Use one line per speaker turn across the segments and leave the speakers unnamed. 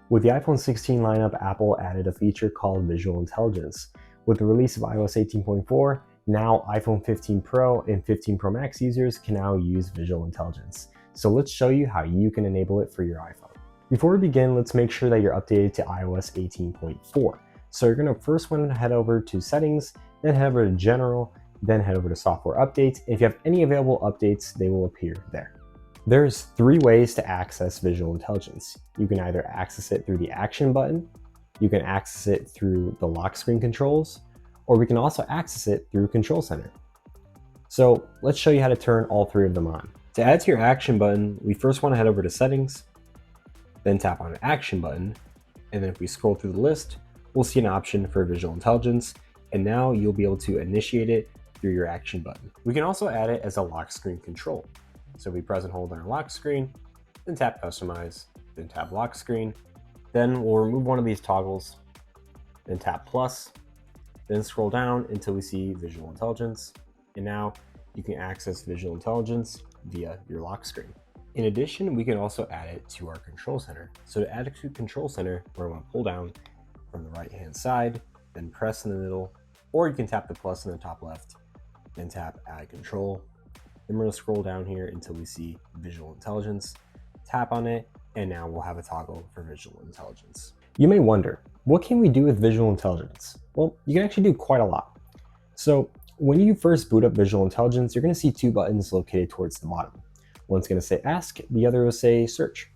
With the iPhone 16 lineup, Apple added a feature called Visual Intelligence. With the release of iOS 18.4, now iPhone 15 Pro and 15 Pro Max users can now use Visual Intelligence. So let's show you how you can enable it for your iPhone. Before we begin, let's make sure that you're updated to iOS 18.4. So you're going to first want to head over to Settings, then head over to General, then head over to Software Updates. If you have any available updates, they will appear there. There's 3 ways to access Visual Intelligence. You can either access it through the Action button, you can access it through the lock screen controls, or we can also access it through Control Center. So let's show you how to turn all 3 of them on. To add to your Action button, we first want to head over to Settings, then tap on the Action button, and then if we scroll through the list, we'll see an option for Visual Intelligence, and now you'll be able to initiate it through your Action button. We can also add it as a lock screen control. So we press and hold on our lock screen, then tap Customize, then tap Lock Screen. Then we'll remove one of these toggles, then tap Plus, then scroll down until we see Visual Intelligence. And now you can access Visual Intelligence via your lock screen. In addition, we can also add it to our Control Center. So to add it to Control Center, we're going to pull down from the right-hand side, then press in the middle, or you can tap the plus in the top left, then tap Add Control. Then we're going to scroll down here until we see Visual Intelligence, tap on it, and now we'll have a toggle for Visual Intelligence. You may wonder, what can we do with Visual Intelligence? Well, you can actually do quite a lot. So when you first boot up Visual Intelligence, you're going to see 2 buttons located towards the bottom. One's going to say Ask, the other will say Search.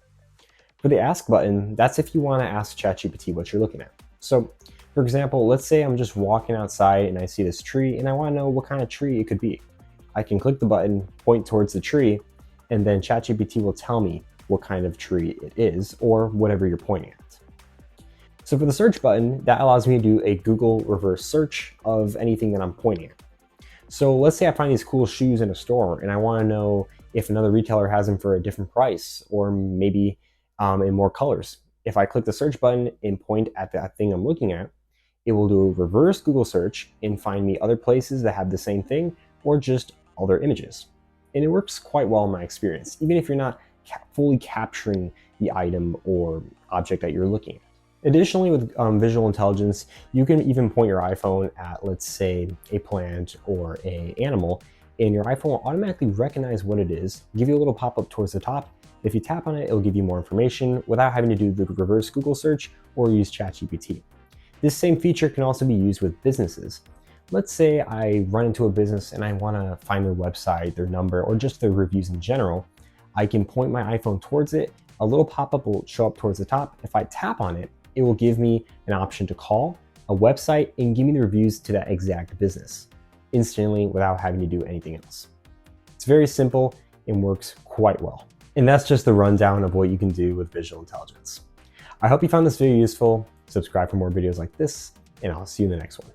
For the Ask button, that's if you want to ask ChatGPT what you're looking at. So for example, let's say I'm just walking outside and I see this tree and I want to know what kind of tree it could be. I can click the button, point towards the tree, and then ChatGPT will tell me what kind of tree it is or whatever you're pointing at. So for the search button, that allows me to do a Google reverse search of anything that I'm pointing at. So let's say I find these cool shoes in a store and I want to know if another retailer has them for a different price or maybe in more colors. If I click the search button and point at that thing I'm looking at, it will do a reverse Google search and find me other places that have the same thing or just other images. And it works quite well in my experience, even if you're not fully capturing the item or object that you're looking at. Additionally, with Visual Intelligence, you can even point your iPhone at, let's say, a plant or an animal, and your iPhone will automatically recognize what it is, give you a little pop-up towards the top. If you tap on it, it'll give you more information without having to do the reverse Google search or use ChatGPT. This same feature can also be used with businesses. Let's say I run into a business and I want to find their website, their number, or just their reviews in general. I can point my iPhone towards it. A little pop-up will show up towards the top. If I tap on it, it will give me an option to call a website and give me the reviews to that exact business instantly without having to do anything else. It's very simple and works quite well. And that's just the rundown of what you can do with Visual Intelligence. I hope you found this video useful. Subscribe for more videos like this, and I'll see you in the next one.